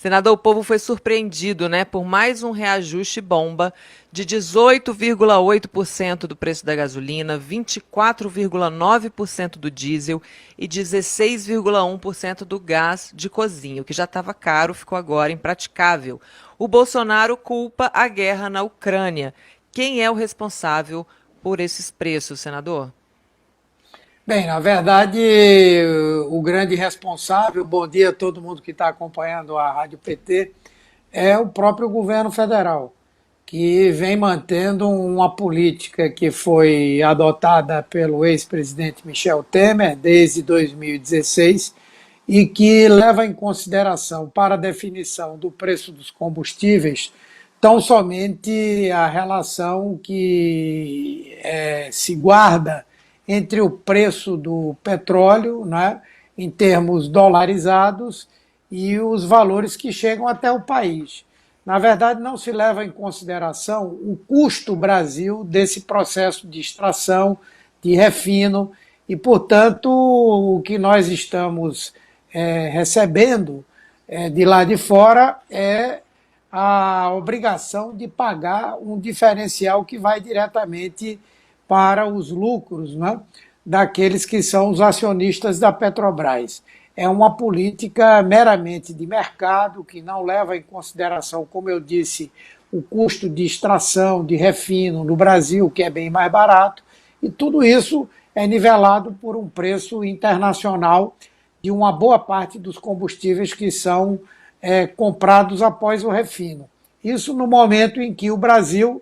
Senador, o povo foi surpreendido, né, por mais um reajuste bomba de 18,8% do preço da gasolina, 24,9% do diesel e 16,1% do gás de cozinha. O que já estava caro ficou agora impraticável. O Bolsonaro culpa a guerra na Ucrânia. Quem é o responsável por esses preços, senador? Bem, na verdade, o grande responsável, bom dia a todo mundo que está acompanhando a Rádio PT, é o próprio governo federal, que vem mantendo uma política que foi adotada pelo ex-presidente Michel Temer desde 2016 e que leva em consideração para a definição do preço dos combustíveis tão somente a relação que se guarda entre o preço do petróleo, né, em termos dolarizados, e os valores que chegam até o país. Na verdade, não se leva em consideração o custo Brasil desse processo de extração, de refino, e, portanto, o que nós estamos recebendo de lá de fora é a obrigação de pagar um diferencial que vai diretamente para os lucros, né, daqueles que são os acionistas da Petrobras. É uma política meramente de mercado, que não leva em consideração, como eu disse, o custo de extração, de refino no Brasil, que é bem mais barato, e tudo isso é nivelado por um preço internacional de uma boa parte dos combustíveis que são comprados após o refino. Isso no momento em que o Brasil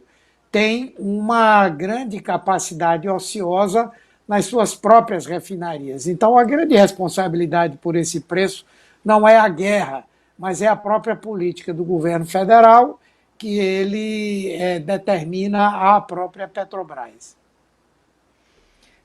tem uma grande capacidade ociosa nas suas próprias refinarias. Então, a grande responsabilidade por esse preço não é a guerra, mas é a própria política do governo federal, que ele determina a própria Petrobras.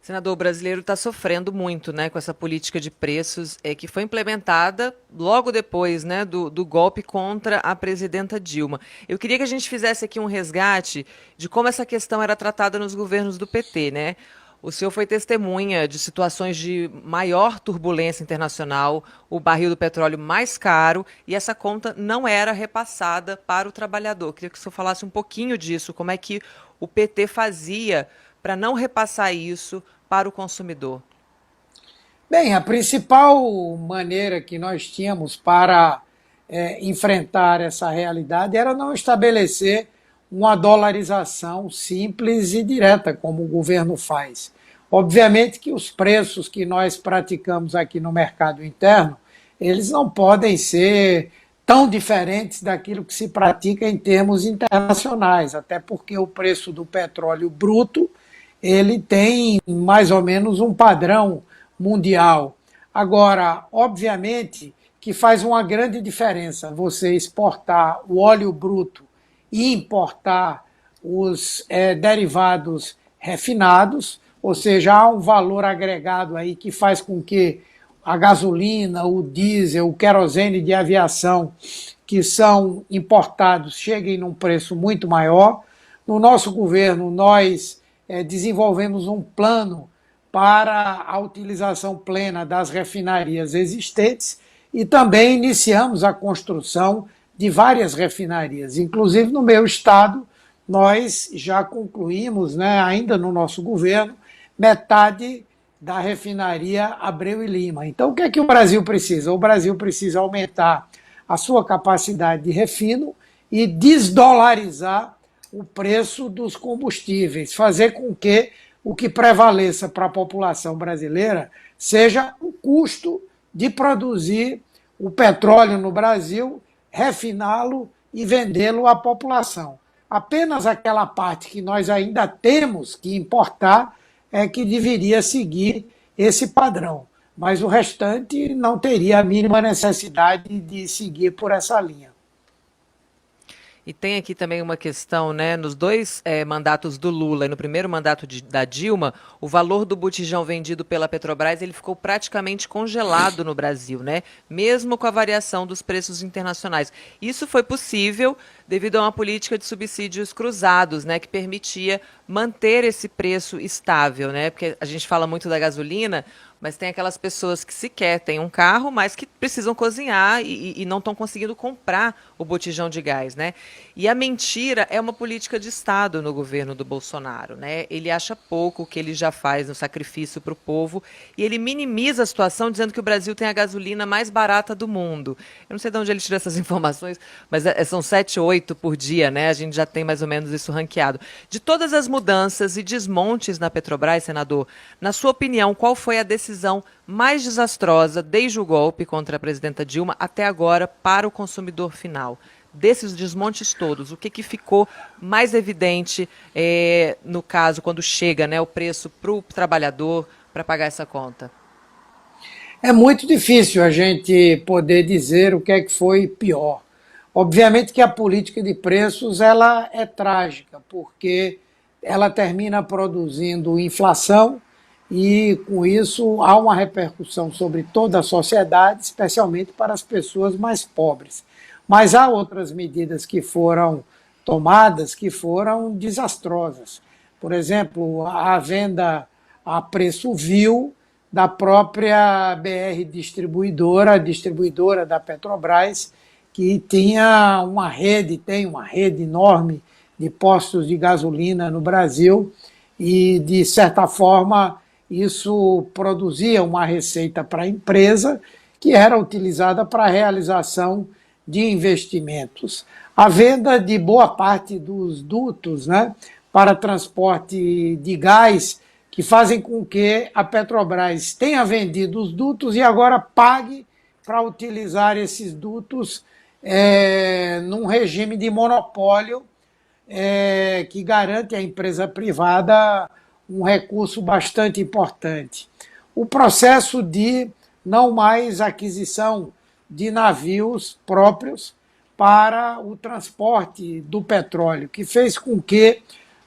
Senador, o brasileiro está sofrendo muito, né, com essa política de preços que foi implementada logo depois, né, do golpe contra a presidenta Dilma. Eu queria que a gente fizesse aqui um resgate de como essa questão era tratada nos governos do PT, né? O senhor foi testemunha de situações de maior turbulência internacional, o barril do petróleo mais caro, e essa conta não era repassada para o trabalhador. Eu queria que o senhor falasse um pouquinho disso, como é que o PT fazia para não repassar isso para o consumidor. Bem, a principal maneira que nós tínhamos para enfrentar essa realidade era não estabelecer uma dolarização simples e direta, como o governo faz. Obviamente que os preços que nós praticamos aqui no mercado interno, eles não podem ser tão diferentes daquilo que se pratica em termos internacionais, até porque o preço do petróleo bruto ele tem mais ou menos um padrão mundial. Agora, obviamente que faz uma grande diferença você exportar o óleo bruto e importar os derivados refinados, ou seja, há um valor agregado aí que faz com que a gasolina, o diesel, o querosene de aviação que são importados cheguem num preço muito maior. No nosso governo, nós desenvolvemos um plano para a utilização plena das refinarias existentes e também iniciamos a construção de várias refinarias. Inclusive, no meu estado, nós já concluímos, né, ainda no nosso governo, metade da refinaria Abreu e Lima. Então, o que é que o Brasil precisa? O Brasil precisa aumentar a sua capacidade de refino e desdolarizar o preço dos combustíveis, fazer com que o que prevaleça para a população brasileira seja o custo de produzir o petróleo no Brasil, refiná-lo e vendê-lo à população. Apenas aquela parte que nós ainda temos que importar é que deveria seguir esse padrão, mas o restante não teria a mínima necessidade de seguir por essa linha. E tem aqui também uma questão, né? Nos dois mandatos do Lula e no primeiro mandato da Dilma, o valor do botijão vendido pela Petrobras ele ficou praticamente congelado no Brasil, né? Mesmo com a variação dos preços internacionais. Isso foi possível devido a uma política de subsídios cruzados, né? Que permitia manter esse preço estável, né? Porque a gente fala muito da gasolina, Mas tem aquelas pessoas que sequer têm um carro, mas que precisam cozinhar e não estão conseguindo comprar o botijão de gás, né? E a mentira é uma política de Estado no governo do Bolsonaro, né? Ele acha pouco o que ele já faz no sacrifício para o povo e ele minimiza a situação dizendo que o Brasil tem a gasolina mais barata do mundo. Eu não sei de onde ele tira essas informações, mas são 7, 8 por dia, né? A gente já tem mais ou menos isso ranqueado. De todas as mudanças e desmontes na Petrobras, senador, na sua opinião, qual foi a decisão mais desastrosa desde o golpe contra a presidenta Dilma até agora para o consumidor final? Desses desmontes todos, o que ficou mais evidente no caso, quando chega, né, o preço para o trabalhador para pagar essa conta? É muito difícil a gente poder dizer o que é que foi pior. Obviamente que a política de preços ela é trágica, porque ela termina produzindo inflação e com isso há uma repercussão sobre toda a sociedade, especialmente para as pessoas mais pobres. Mas há outras medidas que foram tomadas que foram desastrosas. Por exemplo, a venda a preço vil da própria BR Distribuidora, a distribuidora da Petrobras, que tinha uma rede, tem uma rede enorme de postos de gasolina no Brasil e, de certa forma, isso produzia uma receita para a empresa que era utilizada para a realização de investimentos. A venda de boa parte dos dutos, né, para transporte de gás, que fazem com que a Petrobras tenha vendido os dutos e agora pague para utilizar esses dutos num regime de monopólio que garante à empresa privada um recurso bastante importante. O processo de não mais aquisição de navios próprios para o transporte do petróleo, que fez com que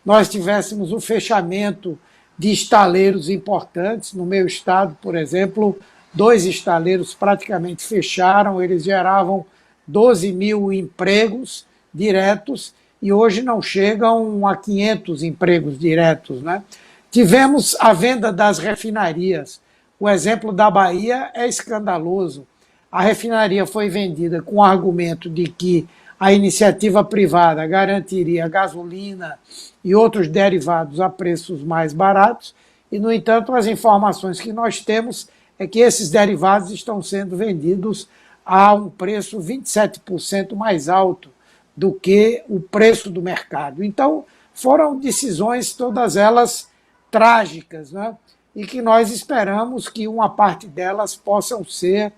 nós tivéssemos o fechamento de estaleiros importantes. No meu estado, por exemplo, 2 estaleiros praticamente fecharam, eles geravam 12 mil empregos diretos e hoje não chegam a 500 empregos diretos, né? Tivemos a venda das refinarias. O exemplo da Bahia é escandaloso. A refinaria foi vendida com o argumento de que a iniciativa privada garantiria gasolina e outros derivados a preços mais baratos, e, no entanto, as informações que nós temos é que esses derivados estão sendo vendidos a um preço 27% mais alto do que o preço do mercado. Então, foram decisões, todas elas trágicas, né? E que nós esperamos que uma parte delas possam ser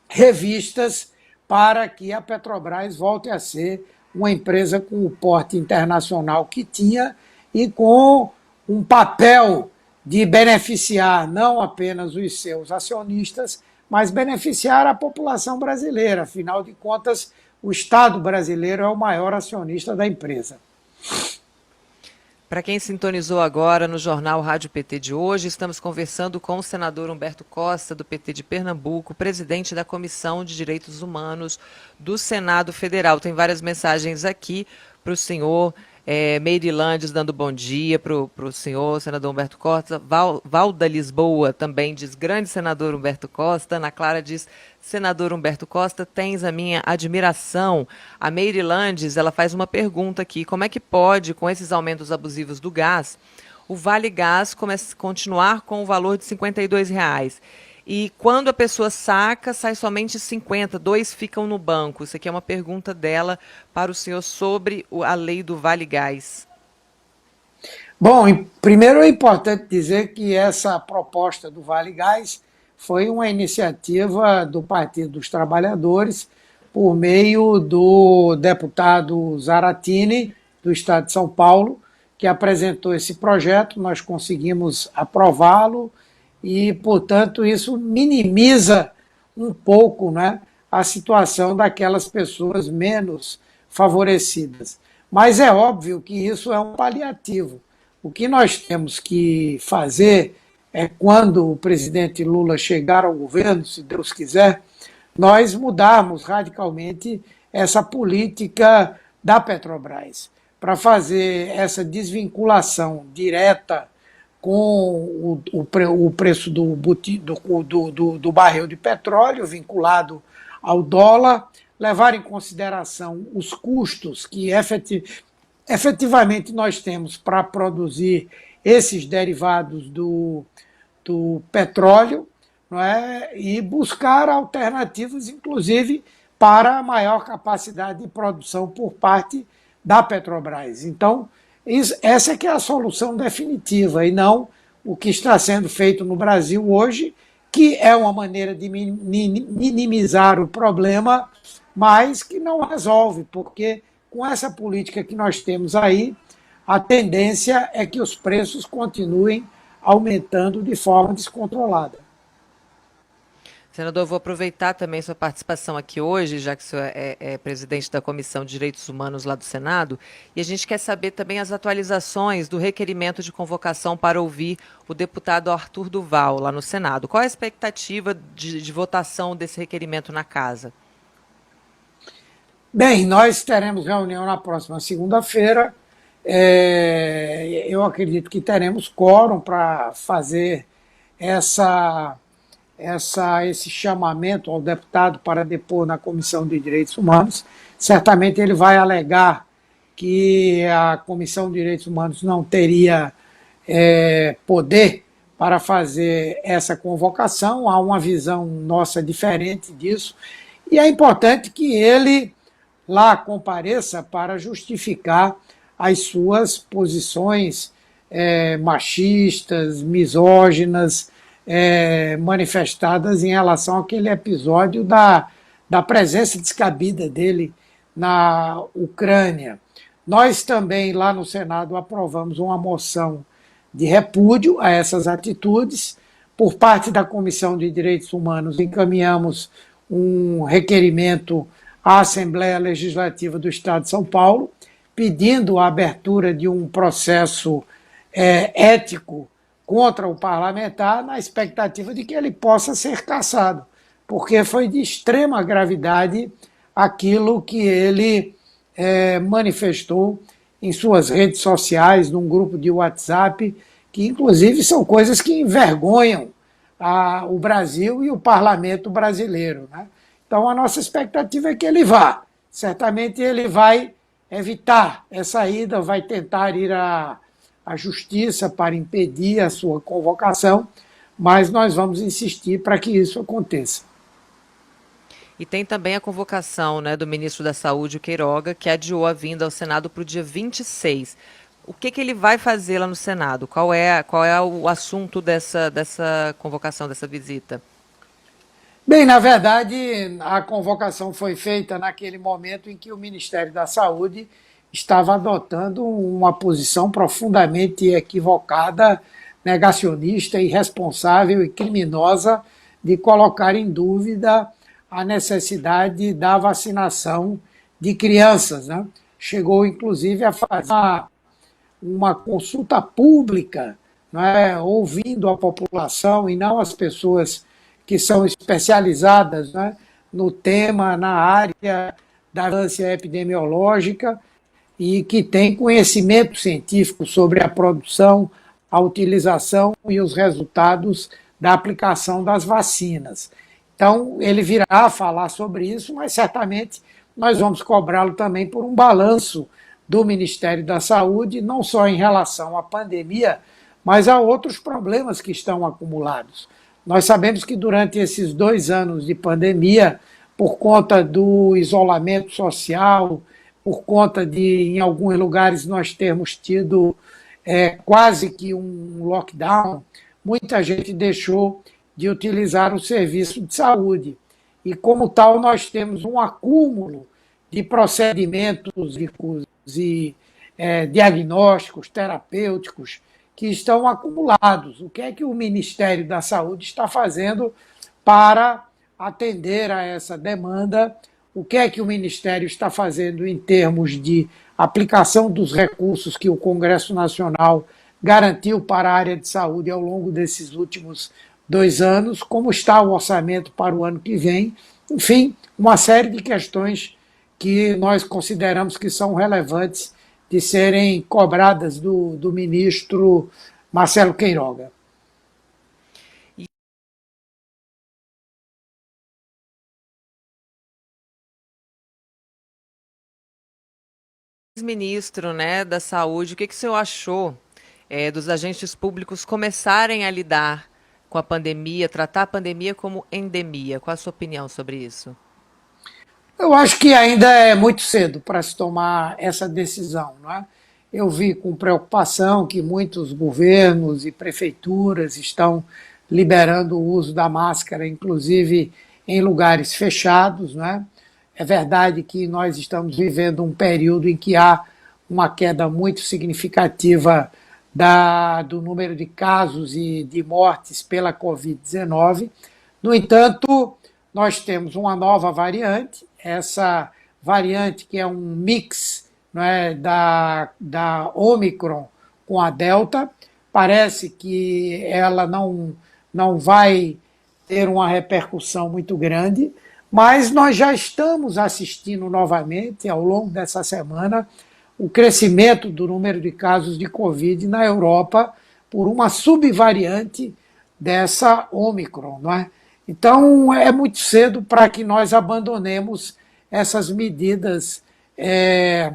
revistas para que a Petrobras volte a ser uma empresa com o porte internacional que tinha e com um papel de beneficiar não apenas os seus acionistas, mas beneficiar a população brasileira. Afinal de contas, o Estado brasileiro é o maior acionista da empresa. Para quem sintonizou agora no Jornal Rádio PT de hoje, estamos conversando com o senador Humberto Costa, do PT de Pernambuco, presidente da Comissão de Direitos Humanos do Senado Federal. Tem várias mensagens aqui para o senhor. Meire Landes dando bom dia para o senhor, senador Humberto Costa. Valda Lisboa também diz, grande senador Humberto Costa. Ana Clara diz, senador Humberto Costa, tens a minha admiração. A Meire Landes, ela faz uma pergunta aqui, como é que pode, com esses aumentos abusivos do gás, o Vale Gás continuar com o valor de R$ 52,00? E quando a pessoa saca, sai somente 50, 2 ficam no banco. Isso aqui é uma pergunta dela para o senhor sobre a lei do Vale Gás. Bom, primeiro é importante dizer que essa proposta do Vale Gás foi uma iniciativa do Partido dos Trabalhadores por meio do deputado Zaratini, do Estado de São Paulo, que apresentou esse projeto. Nós conseguimos aprová-lo e, portanto, isso minimiza um pouco, né, a situação daquelas pessoas menos favorecidas. Mas é óbvio que isso é um paliativo. O que nós temos que fazer é, quando o presidente Lula chegar ao governo, se Deus quiser, nós mudarmos radicalmente essa política da Petrobras, para fazer essa desvinculação direta com o preço do barril de petróleo vinculado ao dólar, levar em consideração os custos que efetivamente nós temos para produzir esses derivados do petróleo, não é? E buscar alternativas, inclusive, para a maior capacidade de produção por parte da Petrobras. Então, essa é que é a solução definitiva e não o que está sendo feito no Brasil hoje, que é uma maneira de minimizar o problema, mas que não resolve, porque com essa política que nós temos aí, a tendência é que os preços continuem aumentando de forma descontrolada. Senador, eu vou aproveitar também sua participação aqui hoje, já que o senhor é presidente da Comissão de Direitos Humanos lá do Senado, e a gente quer saber também as atualizações do requerimento de convocação para ouvir o deputado Arthur Duval lá no Senado. Qual a expectativa de votação desse requerimento na Casa? Bem, nós teremos reunião na próxima segunda-feira. Eu acredito que teremos quórum para fazer esse chamamento ao deputado para depor na Comissão de Direitos Humanos. Certamente ele vai alegar que a Comissão de Direitos Humanos não teria poder para fazer essa convocação. Há uma visão nossa diferente disso. E é importante que ele lá compareça para justificar as suas posições machistas, misóginas, manifestadas em relação àquele episódio da presença descabida dele na Ucrânia. Nós também, lá no Senado, aprovamos uma moção de repúdio a essas atitudes. Por parte da Comissão de Direitos Humanos, encaminhamos um requerimento à Assembleia Legislativa do Estado de São Paulo, pedindo a abertura de um processo ético contra o parlamentar, na expectativa de que ele possa ser cassado, porque foi de extrema gravidade aquilo que ele manifestou em suas redes sociais, num grupo de WhatsApp, que inclusive são coisas que envergonham o Brasil e o parlamento brasileiro, né? Então a nossa expectativa é que ele vá. Certamente ele vai evitar essa ida, vai tentar ir à justiça para impedir a sua convocação, mas nós vamos insistir para que isso aconteça. E tem também a convocação, né, do ministro da Saúde, o Queiroga, que adiou a vinda ao Senado para o dia 26. O que ele vai fazer lá no Senado? Qual é o assunto dessa convocação, dessa visita? Bem, na verdade, a convocação foi feita naquele momento em que o Ministério da Saúde estava adotando uma posição profundamente equivocada, negacionista, irresponsável e criminosa de colocar em dúvida a necessidade da vacinação de crianças, né? Chegou, inclusive, a fazer uma consulta pública, né, ouvindo a população e não as pessoas que são especializadas, né, no tema, na área da vigilância epidemiológica e que têm conhecimento científico sobre a produção, a utilização e os resultados da aplicação das vacinas. Então, ele virá falar sobre isso, mas certamente nós vamos cobrá-lo também por um balanço do Ministério da Saúde, não só em relação à pandemia, mas a outros problemas que estão acumulados. Nós sabemos que durante esses 2 anos de pandemia, por conta do isolamento social, por conta de, em alguns lugares, nós termos tido quase que um lockdown, muita gente deixou de utilizar o serviço de saúde. E, como tal, nós temos um acúmulo de procedimentos e diagnósticos terapêuticos que estão acumulados. O que é que o Ministério da Saúde está fazendo para atender a essa demanda? O que é que o Ministério está fazendo em termos de aplicação dos recursos que o Congresso Nacional garantiu para a área de saúde ao longo desses últimos 2 anos? Como está o orçamento para o ano que vem? Enfim, uma série de questões que nós consideramos que são relevantes de serem cobradas do ministro Marcelo Queiroga. Ministro, né, da Saúde, o que que o senhor achou dos agentes públicos começarem a lidar com a pandemia, tratar a pandemia como endemia? Qual a sua opinião sobre isso? Eu acho que ainda é muito cedo para se tomar essa decisão, não é? Eu vi com preocupação que muitos governos e prefeituras estão liberando o uso da máscara, inclusive em lugares fechados, não é? É verdade que nós estamos vivendo um período em que há uma queda muito significativa do número de casos e de mortes pela Covid-19. No entanto, nós temos uma nova variante, essa variante que é um mix, não é, da Omicron com a Delta. Parece que ela não vai ter uma repercussão muito grande, mas nós já estamos assistindo novamente, ao longo dessa semana, o crescimento do número de casos de Covid na Europa por uma subvariante dessa Omicron, não é? Então, é muito cedo para que nós abandonemos essas medidas é,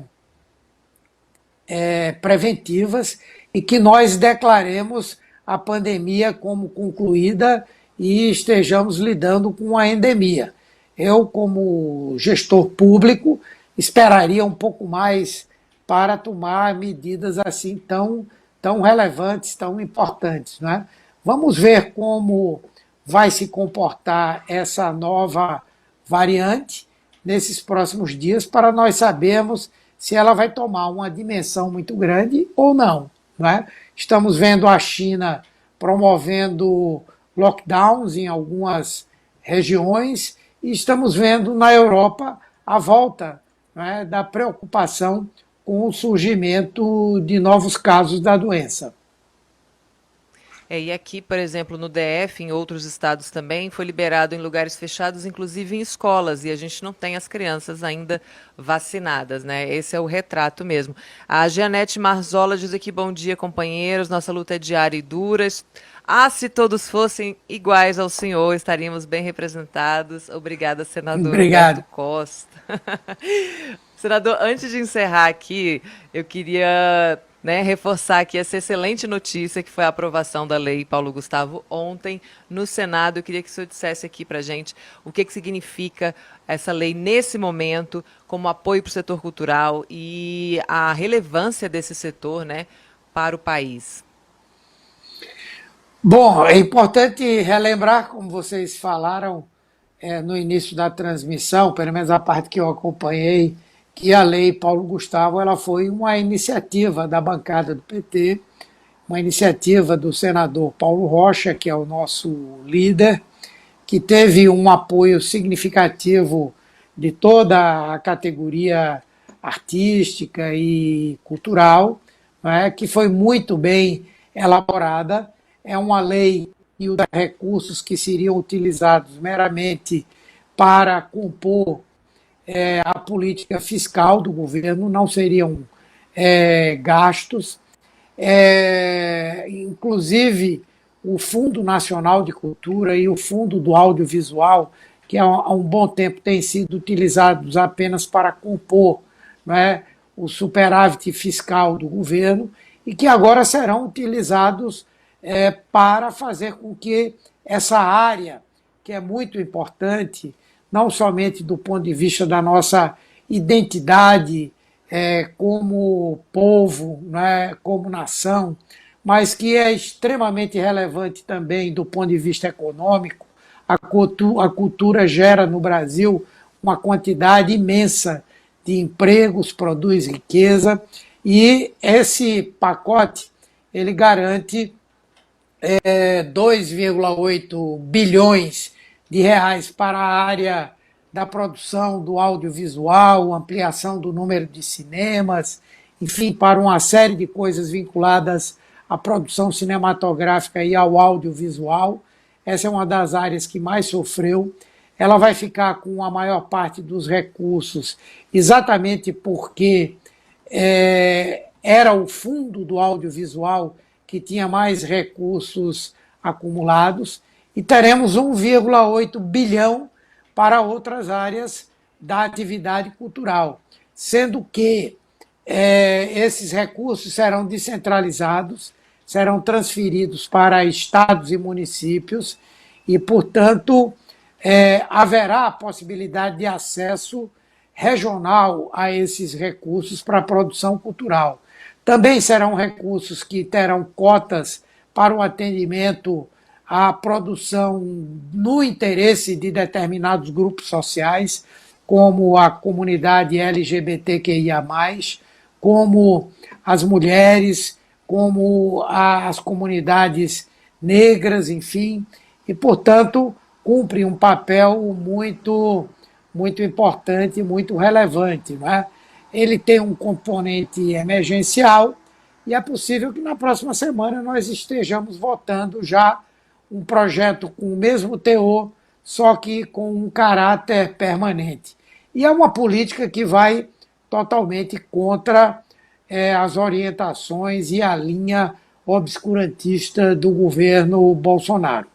preventivas e que nós declaremos a pandemia como concluída e estejamos lidando com a endemia. Eu, como gestor público, esperaria um pouco mais para tomar medidas assim tão relevantes, tão importantes, não é? Vamos ver como vai se comportar essa nova variante nesses próximos dias para nós sabermos se ela vai tomar uma dimensão muito grande ou não, não é? Estamos vendo a China promovendo lockdowns em algumas regiões e estamos vendo na Europa a volta, não é, da preocupação com o surgimento de novos casos da doença. E aqui, por exemplo, no DF, em outros estados também, foi liberado em lugares fechados, inclusive em escolas, e a gente não tem as crianças ainda vacinadas, né? Esse é o retrato mesmo. A Jeanette Marzola diz aqui, bom dia, companheiros, nossa luta é diária e dura. Ah, se todos fossem iguais ao senhor, estaríamos bem representados. Obrigada, senador Humberto Obrigado. Costa. Senador, antes de encerrar aqui, eu queria, né, reforçar aqui essa excelente notícia que foi a aprovação da lei Paulo Gustavo ontem no Senado. Eu queria que o senhor dissesse aqui para a gente o que significa essa lei nesse momento, como apoio para o setor cultural e a relevância desse setor, né, para o país. Bom, é importante relembrar, como vocês falaram no início da transmissão, pelo menos a parte que eu acompanhei, que a lei Paulo Gustavo ela foi uma iniciativa da bancada do PT, uma iniciativa do senador Paulo Rocha, que é o nosso líder, que teve um apoio significativo de toda a categoria artística e cultural, né, que foi muito bem elaborada. É uma lei que usa recursos que seriam utilizados meramente para compor a política fiscal do governo, não seriam gastos. Inclusive, o Fundo Nacional de Cultura e o Fundo do Audiovisual, que há um bom tempo têm sido utilizados apenas para compor, né, o superávit fiscal do governo, e que agora serão utilizados para fazer com que essa área, que é muito importante, não somente do ponto de vista da nossa identidade como povo, né, como nação, mas que é extremamente relevante também do ponto de vista econômico. A cultura gera no Brasil uma quantidade imensa de empregos, produz riqueza, e esse pacote ele garante 2,8 bilhões de reais para a área da produção do audiovisual, ampliação do número de cinemas, enfim, para uma série de coisas vinculadas à produção cinematográfica e ao audiovisual. Essa é uma das áreas que mais sofreu. Ela vai ficar com a maior parte dos recursos, exatamente porque era o fundo do audiovisual que tinha mais recursos acumulados, e teremos 1,8 bilhão para outras áreas da atividade cultural, sendo que esses recursos serão descentralizados, serão transferidos para estados e municípios e, portanto, haverá a possibilidade de acesso regional a esses recursos para a produção cultural. Também serão recursos que terão cotas para o atendimento à produção no interesse de determinados grupos sociais, como a comunidade LGBTQIA+, como as mulheres, como as comunidades negras, enfim, e, portanto, cumpre um papel muito importante, muito relevante. Não é? Ele tem um componente emergencial e é possível que na próxima semana nós estejamos votando já um projeto com o mesmo teor, só que com um caráter permanente. E é uma política que vai totalmente contra as orientações e a linha obscurantista do governo Bolsonaro.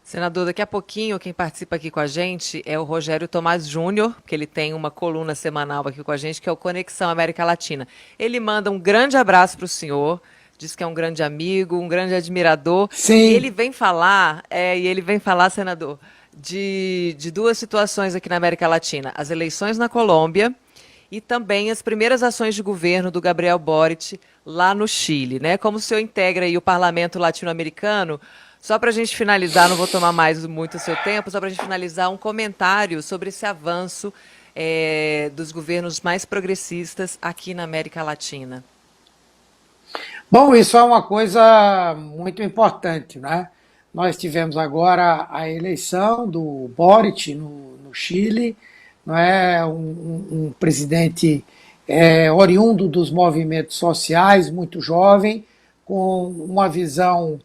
Senador, daqui a pouquinho quem participa aqui com a gente é o Rogério Tomás Júnior, que ele tem uma coluna semanal aqui com a gente, que é o Conexão América Latina. Ele manda um grande abraço para o senhor, diz que é um grande amigo, um grande admirador. E Sim. ele vem falar, senador, de duas situações aqui na América Latina. As eleições na Colômbia e também as primeiras ações de governo do Gabriel Boric lá no Chile, né? Como o senhor integra aí o parlamento latino-americano, só para a gente finalizar, não vou tomar mais muito o seu tempo, só para a gente finalizar um comentário sobre esse avanço dos governos mais progressistas aqui na América Latina. Bom, isso é uma coisa muito importante, né? Nós tivemos agora a eleição do Boric no Chile, não é um presidente oriundo dos movimentos sociais, muito jovem, com uma visão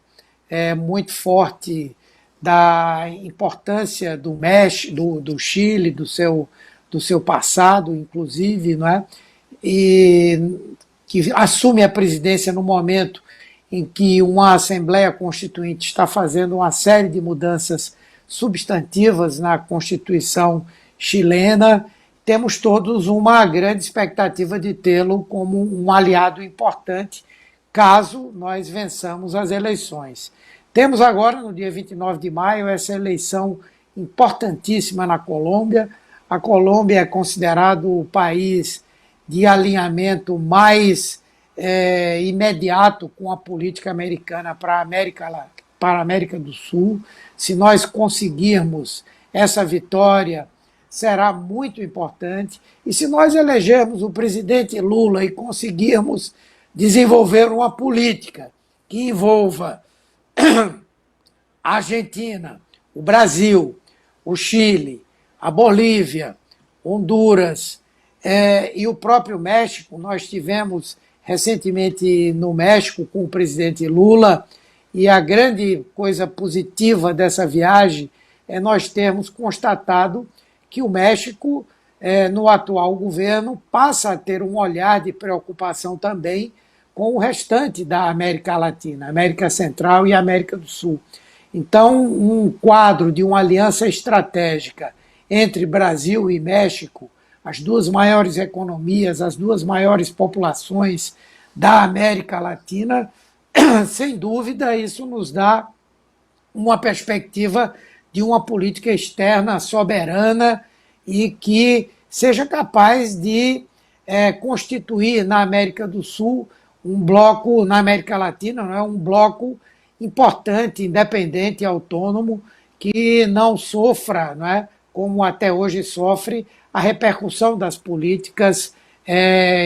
muito forte da importância do México, do Chile, do seu passado, inclusive, não é? E que assume a presidência no momento em que uma Assembleia Constituinte está fazendo uma série de mudanças substantivas na Constituição chilena. Temos todos uma grande expectativa de tê-lo como um aliado importante, caso nós vençamos as eleições. Temos agora, no dia 29 de maio, essa eleição importantíssima na Colômbia. A Colômbia é considerado o país de alinhamento mais imediato com a política americana para a América do Sul. Se nós conseguirmos essa vitória, será muito importante. E se nós elegermos o presidente Lula e conseguirmos desenvolver uma política que envolva a Argentina, o Brasil, o Chile, a Bolívia, Honduras e o próprio México. Nós tivemos recentemente no México com o presidente Lula, e a grande coisa positiva dessa viagem é nós termos constatado que o México, no atual governo, passa a ter um olhar de preocupação também com o restante da América Latina, América Central e América do Sul. Então, um quadro de uma aliança estratégica entre Brasil e México, as duas maiores economias, as duas maiores populações da América Latina, sem dúvida, isso nos dá uma perspectiva de uma política externa soberana e que seja capaz de constituir na América do Sul um bloco, na América Latina, não é, um bloco importante, independente e autônomo, que não sofra, não é, como até hoje sofre, a repercussão das políticas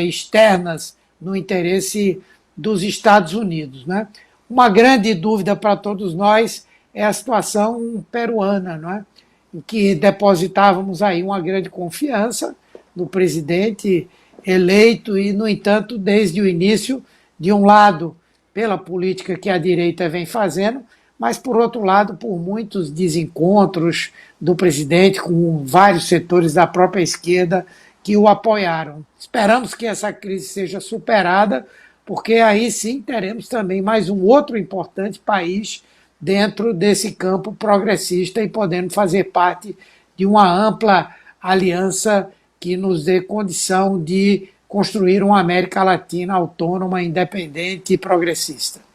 externas no interesse dos Estados Unidos. Né? Uma grande dúvida para todos nós é a situação peruana, não é? Em que depositávamos aí uma grande confiança no presidente eleito e, no entanto, desde o início, de um lado, pela política que a direita vem fazendo, mas, por outro lado, por muitos desencontros do presidente com vários setores da própria esquerda que o apoiaram. Esperamos que essa crise seja superada, porque aí sim teremos também mais um outro importante país dentro desse campo progressista e podendo fazer parte de uma ampla aliança que nos dê condição de construir uma América Latina autônoma, independente e progressista.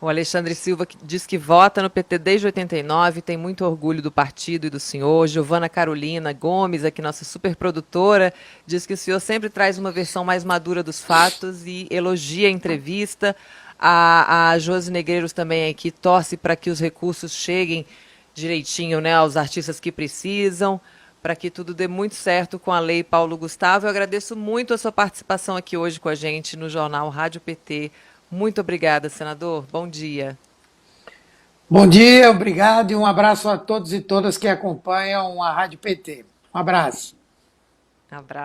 O Alexandre Silva diz que vota no PT desde 89, tem muito orgulho do partido e do senhor. Giovana Carolina Gomes, aqui nossa superprodutora, diz que o senhor sempre traz uma versão mais madura dos fatos e elogia a entrevista. A Josi Negreiros também aqui torce para que os recursos cheguem direitinho, né, aos artistas que precisam, para que tudo dê muito certo com a Lei Paulo Gustavo. Eu agradeço muito a sua participação aqui hoje com a gente no Jornal Rádio PT. Muito obrigada, senador. Bom dia. Bom dia, obrigado e um abraço a todos e todas que acompanham a Rádio PT. Um abraço. Abraço.